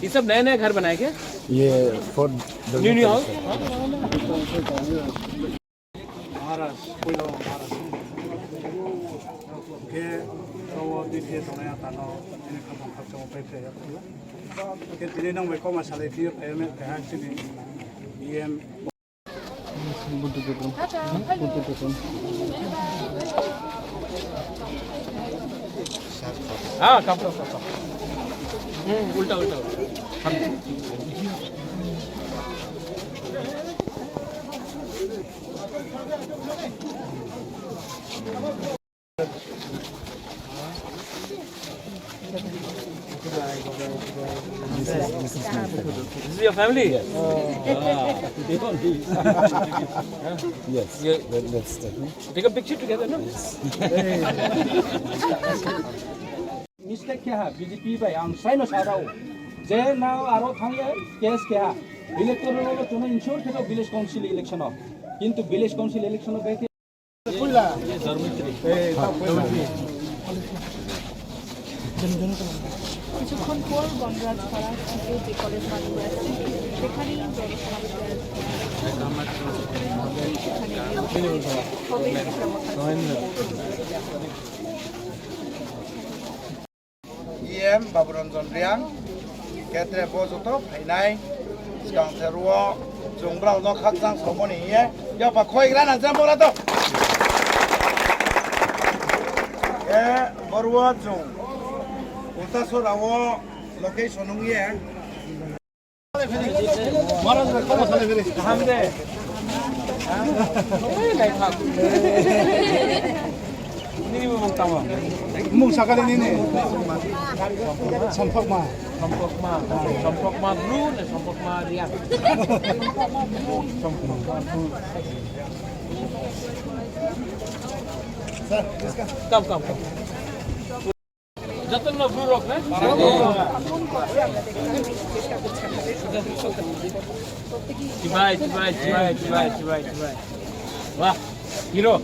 ये सब नए नए घर बनाए क्या? ये फॉर न्यू हाउस? हाँ कपड़ा उल्टा उल्टा This is your family? Yes. Yes. Let's Take a picture together, no? Mistake क्या है बीजेपी भाई हम साइन साराओ जे नाउ आरो थांगे केस क्या इलेक्टोरल लो तुने इंश्योर थे तो विलेज काउंसिल इलेक्शन हो किंतु विलेज काउंसिल इलेक्शन हो बैठे फुल्ला ये धर्मत्री কিছুক্ষণ পর বনরাজ পাড়া থেকে যে কলেজ মাঠগুলো আছে সেখানেই EM Baburanjon Riang Ketre Bozoto Painai Skang Teruo Zongbrao no Khakjang Soboni ye Ya pa khoi gran an jam bola to Ye Borwa Zong Uta so rawo location nung ye Maharaj ko mo sale fere हमने नहीं था नहीं वो मांगता हूँ mung sakali nini sampok ma Sampok ma blue dan sampok ma riang. Come. Jatan na blue rock, ne? Cibai. Wah, hero.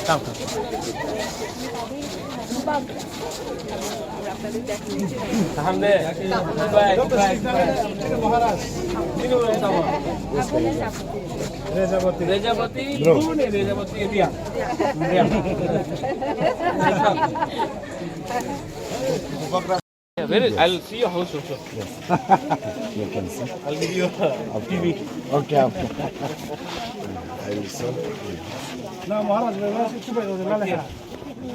Come. हमने रेजावती रेजावती रिया I'll see your house also. Yes. You can see. I'll give you a TV. Okay. I will show. na Maharaj bhai chupai do la la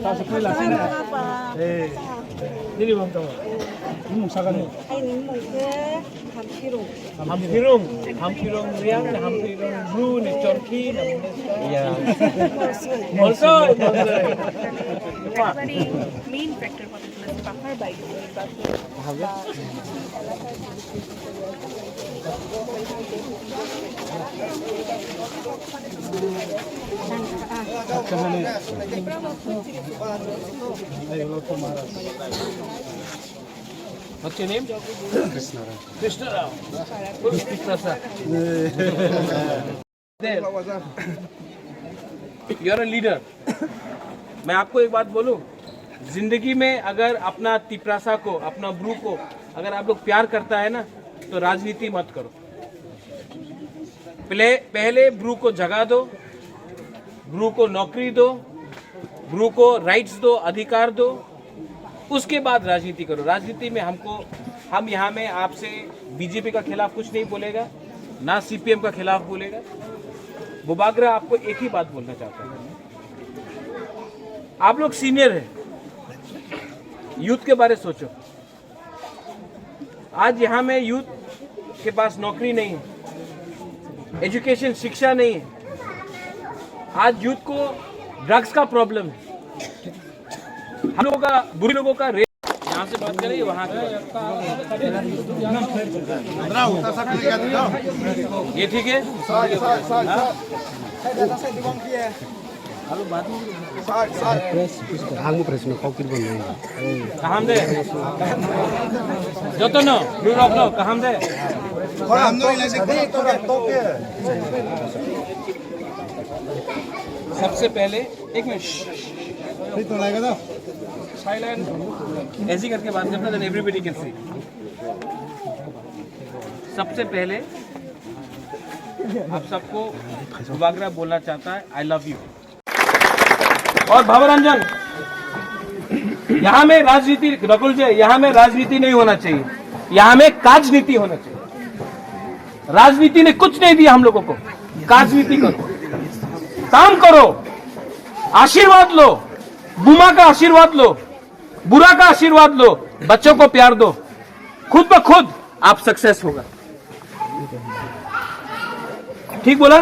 ta se koi la sin eh dili bom to mung sakali Hampirung riang dan hampirung blue ni chorki dan also main factor বলে পাহাড় bike What's your name? Krishna Rao. You're a leader. मैं आपको एक बात बोलूं, जिंदगी में अगर अपना तिपरासा को, अपना ब्रू को अगर आप लोग प्यार करता है ना, तो राजनीति मत करो। पहले ब्रू को जगह दो, ब्रू को नौकरी दो, ब्रू को राइट्स दो, अधिकार दो, उसके बाद राजनीति करो। राजनीति में हम यहाँ में आपसे बीजेपी का खिलाफ कुछ नहीं बोलेगा, ना सीपीएम का खिलाफ बोलेगा। बुबागरा आपको एक ही बात बोलना चाहता है, आप लोग सीनियर हैं, यूथ के बारे सोचो। आज यहाँ में यूथ के पास नौकरी नहीं है, एजुकेशन शिक्षा नहीं है। आज यूथ को ड्रग्स का प्रॉब्लम है। हम लोगों का बुरे लोगों का रेट, यहाँ से बात करें वहाँ की ये ठीक है। कहाँ दे जो तो नो कहाँ दे सबसे पहले एक मिनट साइलेंट ऐसी करके बात करते हैं, एवरीबॉडी कैन सी। सबसे पहले आप सबको बुबागरा बोलना चाहता है आई लव यू। और भावरंजन, यहाँ में राजनीति, रकुल जी यहाँ में राजनीति नहीं होना चाहिए, यहाँ में काजनीति होना चाहिए। राजनीति ने कुछ नहीं दिया हम लोगों को, काजनीति करो, काम करो, आशीर्वाद लो, बुमा का आशीर्वाद लो, बुरा का आशीर्वाद लो, बच्चों को प्यार दो, खुद ब खुद आप सक्सेस होगा। ठीक बोला?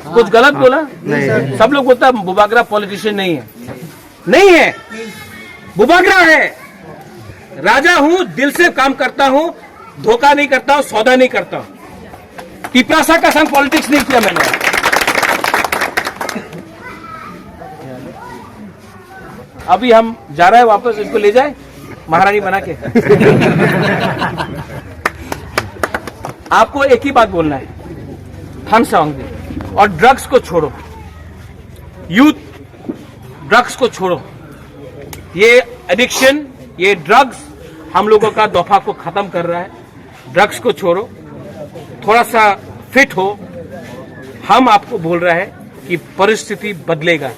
कुछ गलत बोला? नहीं। सब लोग बोलता बुबागरा पॉलिटिशियन नहीं है, नहीं है, बुबागरा है। राजा हूं, दिल से काम करता हूं, धोखा नहीं करता हूं, सौदा नहीं करता हूं। पिपरासा का संग पॉलिटिक्स नहीं किया मैंने। अभी हम जा रहे हैं वापस, इसको ले जाए महारानी बना के। आपको एक ही बात बोलना है, थम्स अप दे और ड्रग्स को छोड़ो। यूथ ड्रग्स को छोड़ो। ये एडिक्शन, ये ड्रग्स हम लोगों का दफा को खत्म कर रहा है। ड्रग्स को छोड़ो, थोड़ा सा फिट हो। हम आपको बोल रहे हैं कि परिस्थिति बदलेगा,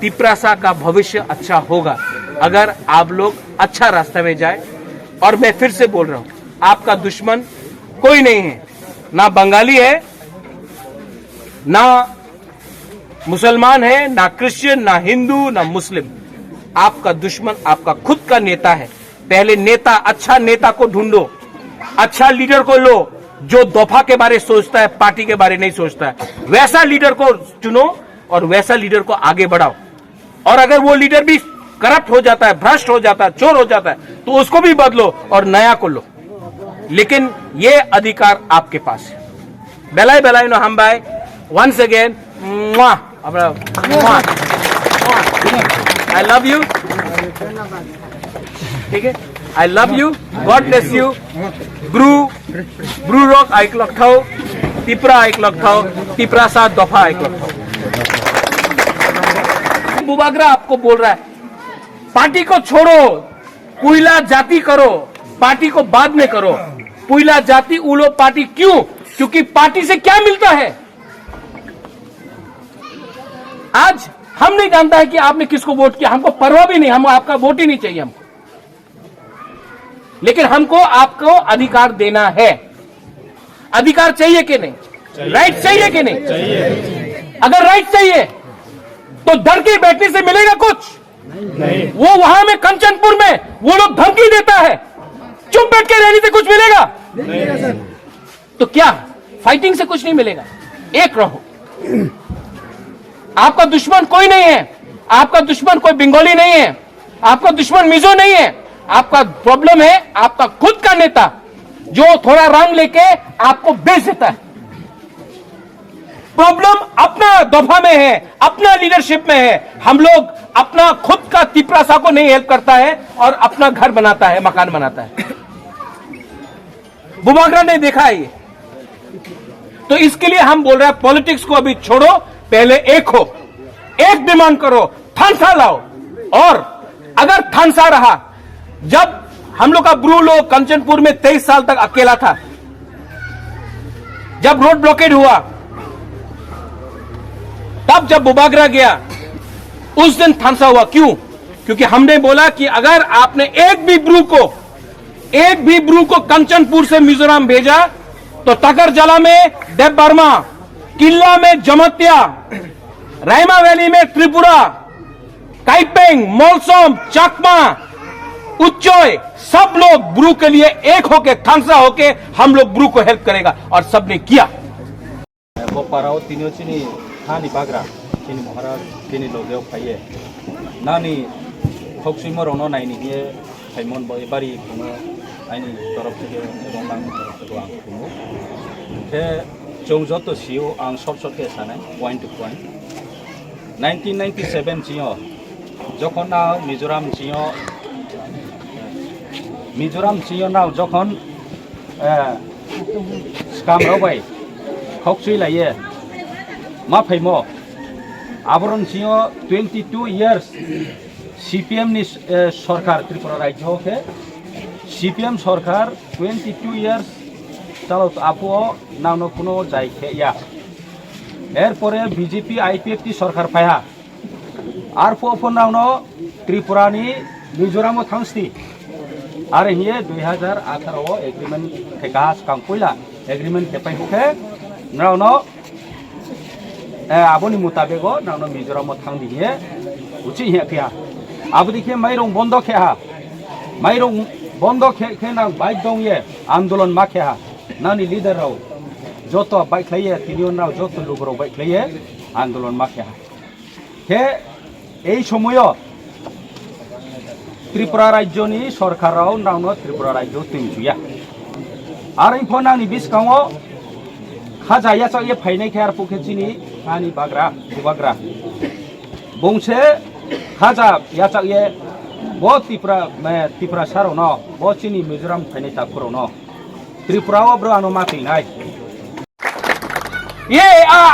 तिपरासा का भविष्य अच्छा होगा अगर आप लोग अच्छा रास्ते में जाए। और मैं फिर से बोल रहा हूं, आपका दुश्मन कोई नहीं है, ना बंगाली है, ना मुसलमान है, ना क्रिश्चियन, ना हिंदू, ना मुस्लिम। आपका दुश्मन आपका खुद का नेता है। पहले नेता, अच्छा नेता को ढूंढो, अच्छा लीडर को लो जो दफा के बारे सोचता है, पार्टी के बारे नहीं सोचता है। वैसा लीडर को चुनो और वैसा लीडर को आगे बढ़ाओ। और अगर वो लीडर भी करप्ट हो जाता है, भ्रष्ट हो जाता है, चोर हो जाता है, तो उसको भी बदलो और नया को लो। लेकिन ये अधिकार आपके पास है। बेलाई बेलाई नो हम भाई once again I love you. ठीक है, I love you, God bless you. ब्रू रॉक आइक लग थाओ, तिपरा आइक लग थाओ, तिपरासा दफा आइक लग थाओ। बुबागरा आपको बोल रहा है, पार्टी को छोड़ो, पुइला जाति करो, पार्टी को बाद में करो। पुइला जाति उलो पार्टी क्यों? क्योंकि पार्टी से क्या मिलता है? आज हम नहीं जानता है कि आपने किसको वोट किया, हमको परवाह भी नहीं, हम आपका वोट ही नहीं चाहिए हमको। लेकिन हमको आपको अधिकार देना है। अधिकार चाहिए कि नहीं? राइट चाहिए कि नहीं? चाहिए। अगर राइट चाहिए तो डर के बैठने से मिलेगा कुछ नहीं। वो वहां में कंचनपुर में वो लोग धमकी देता है, चुप बैठ के रहने से कुछ मिलेगा नहीं। तो क्या फाइटिंग से कुछ नहीं मिलेगा? एक रहो। आपका दुश्मन कोई नहीं है, आपका दुश्मन कोई बंगाली नहीं है, आपका दुश्मन मिजो नहीं है। आपका प्रॉब्लम है आपका खुद का नेता जो थोड़ा रंग लेके आपको बेच देता है। प्रॉब्लम अपना दफा में है, अपना लीडरशिप में है। हम लोग अपना खुद का तिपरासा को नहीं हेल्प करता है और अपना घर बनाता है, मकान बनाता है। बुबागरा ने देखा है ये, तो इसके लिए हम बोल रहे हैं पॉलिटिक्स को अभी छोड़ो, पहले एक हो, एक डिमांड करो, थानसा लाओ। और अगर थानसा रहा, जब हम लोग का ब्रू लोग कंचनपुर में 23 साल तक अकेला था, जब रोड ब्लॉकेड हुआ, तब जब बुबागरा गया उस दिन थानसा हुआ। क्यों? क्योंकि हमने बोला कि अगर आपने एक भी ब्रू को कंचनपुर से मिजोरम भेजा तो टाकरजला में देव बर्मा, किल्ला में जमतिया, रायमा वैली में त्रिपुरा, काइपेंग, मोलसोम, चाकमा, उच्चोय, सब लोग ब्रू के लिए एक होके, थांगसा होके हम लोग ब्रू को हेल्प करेगा और सबने किया। बोपाराव तीनों चिनी हानि बाग्रा चिनी महाराज चिनी लोगों खाइए नानी थोक्सी मरोनो नाइनी ये साइमन बॉय बारी कुनो आइनी तरफ से एवं बांग तरफ से आंग कुनो के चौंजो तो सीओ आंग शॉर्ट के साने पॉइंट टू पॉइंट 1997 जियो जखन ना मिजोराम जियो ना जखन स्काम रबाय खौक्सुई लाइए मा फैमो आबरन सिंह 22 इयर्स सीपीएम नि सरकार त्रिपुरा राज्य के सीपीएम सरकार 22 इयर्स चलो आपो नावनो कुनो जायखे या एरपरे बीजेपी आईपीएफ टी सरकार फाया आर फो नावनो त्रिपुरा नि मिजोराम थांसती आरे हिए 2018 एग्रीमेंट थेका कांगपुला एग्रीमेंट केपाइखे नावनो आबोनी मुताबिको नावनो मिजोराम थांदिहे उची हे खिया आबो दिखे माइरं बन्द खेहा माइरं बन्द खे ना बाइक दंये आंदोलन मा खेहा नानि लीडर राव जतो बाइक लाइए तिनियो नाव जतो लोगरो बाइक लाइए आंदोलन मा खेहा हे এই সময়ও त्रिपुरा राज्यनि सरकाराव नावनो त्रिपुरा राज्य तिनजुया आरो इफोर नांनि बिसकाङो खाजा याचा ये फाइनाय खेर पुखेचिनि आनि बाग्रा बुबाग्रा बंसे खाजा याचा ये बो त्रिपुरा सारो न बो चिनि मिजोराम फाइनाय ताखुरो न त्रिपुरा ब्रो आनो माथिनाय ये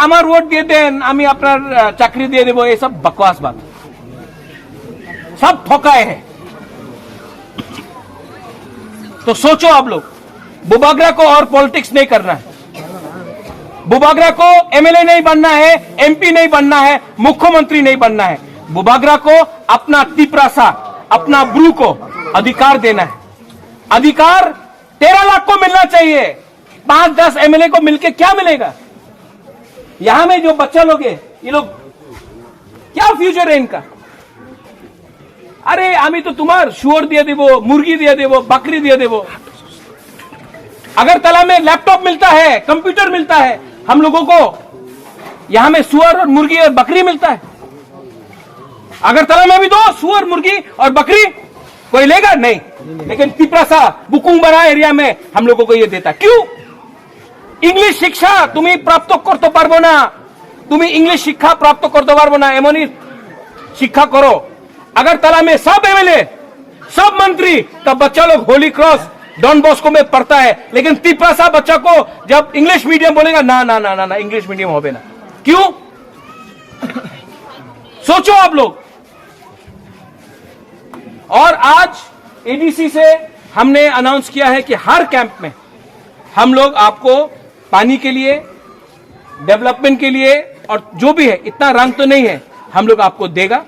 আমার ভোট দিয়ে দেন আমি আপনার চাকরি দিয়ে দেব ये सब बकवास बात सब ठोकाए है। तो सोचो आप लोग बुबाग्रा को और पॉलिटिक्स नहीं करना है बुबाग्रा को एमएलए नहीं बनना है एमपी नहीं बनना है मुख्यमंत्री नहीं बनना है बुबाग्रा को अपना तिपरासा अपना ब्रू को अधिकार देना है अधिकार 13 लाख को मिलना चाहिए 5-10 एमएलए को मिलके क्या मिलेगा यहां में जो बच्चा लोग है ये लोग क्या फ्यूचर है इनका अरे आमी तो तुम्हार शुअर दिए देवो मुर्गी दिए देवो बकरी दिए देवो अगरतला में लैपटॉप मिलता है कंप्यूटर मिलता है हम लोगों को यहां में सुअर और मुर्गी और बकरी मिलता है अगरतला में भी दो सुअर मुर्गी और बकरी कोई लेगा नहीं लेकिन तिपरासा बुकुंबरा एरिया में हम लोगों को ये देता क्यों इंग्लिश शिक्षा तुम्हें प्राप्त करते पारबो ना तुम्हें इंग्लिश शिक्षा प्राप्त करते पारबो ना एमनी शिक्षा करो अगरतला में सब एमएलए सब मंत्री का बच्चा लोग होली क्रॉस डॉन बॉस्को में पढ़ता है लेकिन तिपरासा बच्चा को जब इंग्लिश मीडियम बोलेगा ना ना ना ना ना इंग्लिश मीडियम होवे ना क्यों सोचो आप लोग और आज एडीसी से हमने अनाउंस किया है कि हर कैंप में हम लोग आपको पानी के लिए डेवलपमेंट के लिए और जो भी है इतना रंग तो नहीं है हम लोग आपको देगा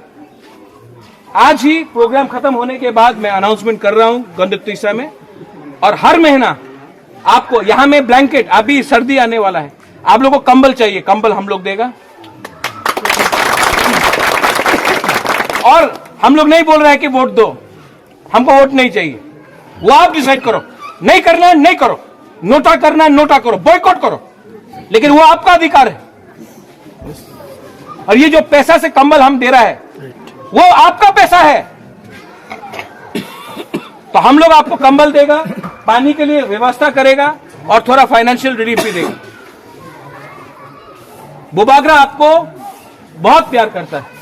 आज ही प्रोग्राम खत्म होने के बाद मैं अनाउंसमेंट कर रहा हूं गंडतीसा में और हर महीना आपको यहां में ब्लैंकेट अभी सर्दी आने वाला है आप लोगों को कंबल चाहिए कंबल हम लोग देगा और हम लोग नहीं बोल रहे हैं कि वोट दो हमको वोट नहीं चाहिए वो आप डिसाइड करो नहीं करना है नहीं करो नोटा करना है नोटा करो बॉयकॉट करो लेकिन वो आपका अधिकार है और ये जो पैसा से कंबल हम दे रहा है वो आपका पैसा है तो हम लोग आपको कंबल देगा पानी के लिए व्यवस्था करेगा और थोड़ा फाइनेंशियल रिलीफ भी देगा बुबाग्रा आपको बहुत प्यार करता है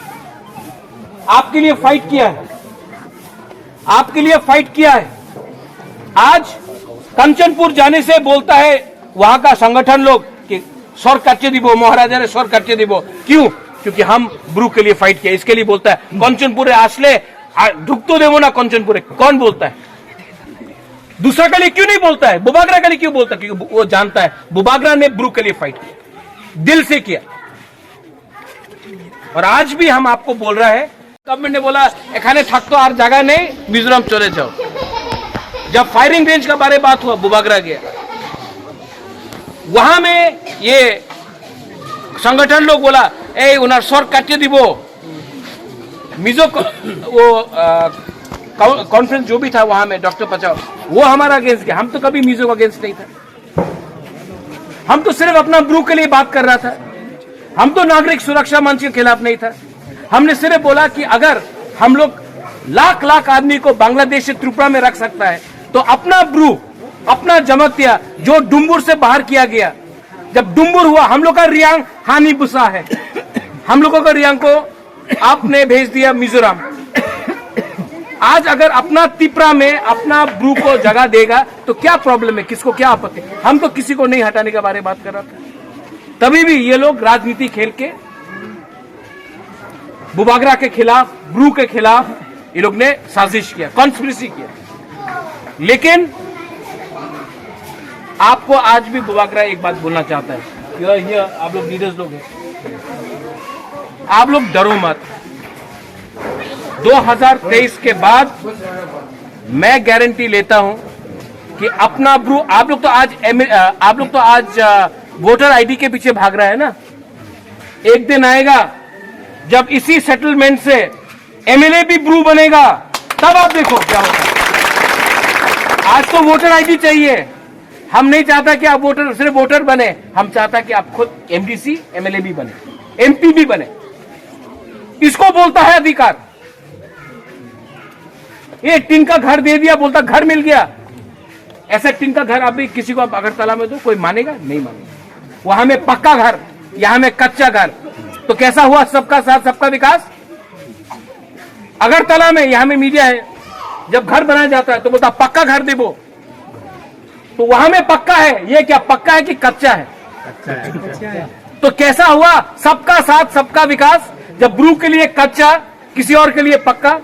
आपके लिए फाइट किया है आपके लिए फाइट किया है आज कंचनपुर जाने से बोलता है वहां का संगठन लोग कि स्वर काटे दिबो महाराजा ने स्वर काटे दिबो क्यों क्योंकि हम ब्रू के लिए फाइट किया इसके लिए बोलता है कंचनपुरे आसले ढुकतो देवो ना कंचनपुरे कौन बोलता है दूसरा के लिए क्यों नहीं बोलता है बुबाग्रा के लिए क्यों बोलता है क्योंकि वो जानता है बुबाग्रा ने ब्रू के लिए फाइट किया दिल से किया और आज भी हम आपको बोल रहा है गवर्नमेंट ने बोला एखाने थकतो और जगह नहीं मिजोरम चले जाओ जब फायरिंग रेंज का बारे बात हुआ बुबाग्रा गया वहां में ये संगठन लोग बोला ए उनार सर काटिए दिबो मिजो वो कॉन्फ्रेंस जो भी था वहां में डॉक्टर पचाओ वो हमारा अगेंस्ट किया। हम तो कभी मिजो का अगेंस्ट नहीं था, हम तो सिर्फ अपना ब्रू के लिए बात कर रहा था, हम तो नागरिक सुरक्षा मंच के खिलाफ नहीं था। हमने सिर्फ बोला कि अगर हम लोग लाख लाख आदमी को बांग्लादेश से त्रिपुरा में रख सकता है तो अपना ब्रू अपना जमतिया जो डुम्बुर से बाहर किया गया, जब डुम्बुर हुआ हम लोग का रियांग हानि बुसा है, हम लोगों का रियांग को आपने भेज दिया मिजोरम। आज अगर अपना त्रिपुरा में अपना ब्रू को जगह देगा तो क्या प्रॉब्लम है, किसको क्या आपत्ति? हम तो किसी को नहीं हटाने के बारे में बात कर रहा था। तभी भी ये लोग राजनीति खेल के बुबागरा के खिलाफ ब्रू के खिलाफ ये लोग ने साजिश किया, कॉन्स्पिरेसी किया। लेकिन आपको आज भी बुबागरा एक बात बोलना चाहता है, ये आप लोग लीडर्स लोग हैं, आप लोग डरो मत। 2023 के बाद मैं गारंटी लेता हूं कि अपना ब्रू आप लोग तो आज वोटर आईडी के पीछे भाग रहा है ना। एक दिन आएगा जब इसी सेटलमेंट से एमएलए भी ब्रू बनेगा, तब आप देखो क्या होगा। आज तो वोटर आईडी चाहिए, हम नहीं चाहता कि आप सिर्फ वोटर बने, हम चाहता कि आप खुद एमडीसी एमएलए भी बने, एमपी भी बने। इसको बोलता है अधिकार। ये टिन का घर दे दिया, बोलता घर मिल गया। ऐसा टिन का घर अभी किसी को आप अगरतला में दो, कोई मानेगा? नहीं मानेगा। वहां में पक्का घर, यहां में कच्चा घर, तो कैसा हुआ सबका साथ सबका विकास? अगरतला में यहां में मीडिया है, जब घर बनाया जाता है तो बोलता पक्का घर देबो, तो वहां में पक्का है, ये क्या पक्का है कि कच्चा है? कच्चा है। तो कैसा हुआ सबका साथ सबका विकास, जब ब्रू के लिए कच्चा, किसी और के लिए पक्का?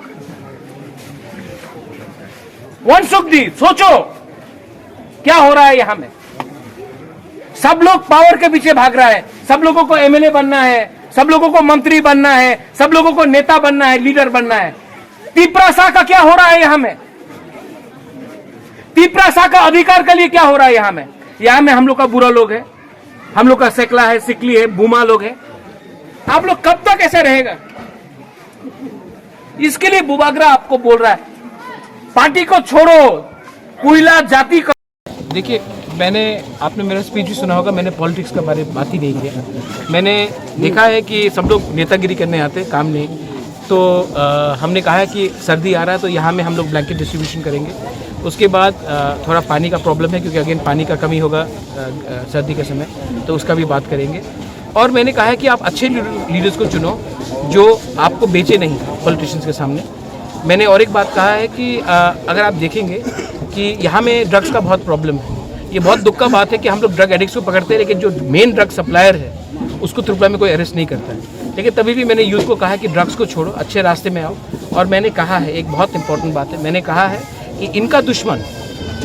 वनसुख दी, सोचो क्या हो रहा है यहां में। सब लोग पावर के पीछे भाग रहा है, सब लोगों को एमएलए बनना है, सब लोगों को मंत्री बनना है, सब लोगों को नेता बनना है, लीडर बनना है। तिपरासा का क्या हो रहा है यहां में? तिपरासा का अधिकार के लिए क्या हो रहा है यहां में? यहां में हम लोग का बुरा लोग है, हम लोग का सेकला है, सिकली है, बुमा लोग है। आप लोग कब तक ऐसे रहेगा? इसके लिए बुबागरा आपको बोल रहा है पार्टी को छोड़ो, कोयला जाति का। देखिए, आपने मेरा स्पीच भी सुना होगा, मैंने पॉलिटिक्स के बारे में बात ही नहीं किया। मैंने देखा है कि सब लोग नेतागिरी करने आते, काम नहीं। तो हमने कहा है कि सर्दी आ रहा है तो यहाँ में हम लोग ब्लैंकेट डिस्ट्रीब्यूशन करेंगे। उसके बाद थोड़ा पानी का प्रॉब्लम है, क्योंकि अगेन पानी का कमी होगा सर्दी के समय, तो उसका भी बात करेंगे। और मैंने कहा है कि आप अच्छे लीडर्स को चुनो जो आपको बेचे नहीं पॉलिटिशियंस के सामने। मैंने और एक बात कहा है कि अगर आप देखेंगे कि यहाँ में ड्रग्स का बहुत प्रॉब्लम है। ये बहुत दुख का बात है कि हम लोग ड्रग एडिक्ट्स को पकड़ते हैं, लेकिन जो मेन ड्रग सप्लायर है उसको त्रिपुरा में कोई अरेस्ट नहीं करता है। लेकिन तभी भी मैंने यूथ को कहा कि ड्रग्स को छोड़ो, अच्छे रास्ते में आओ। और मैंने कहा है, एक बहुत इंपॉर्टेंट बात है, मैंने कहा है कि इनका दुश्मन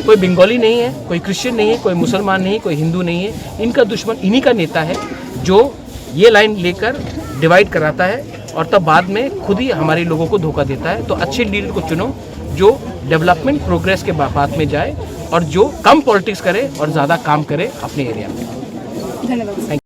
कोई बंगाली नहीं है, कोई क्रिश्चियन नहीं है, कोई मुसलमान नहीं है, कोई हिंदू नहीं है। इनका दुश्मन इन्हीं का नेता है जो ये लाइन लेकर डिवाइड कराता है और तब बाद में खुद ही हमारे लोगों को धोखा देता है। तो अच्छे लीडर को चुनो जो डेवलपमेंट प्रोग्रेस के बात में जाए और जो कम पॉलिटिक्स करे और ज़्यादा काम करे अपने एरिया में। धन्यवाद।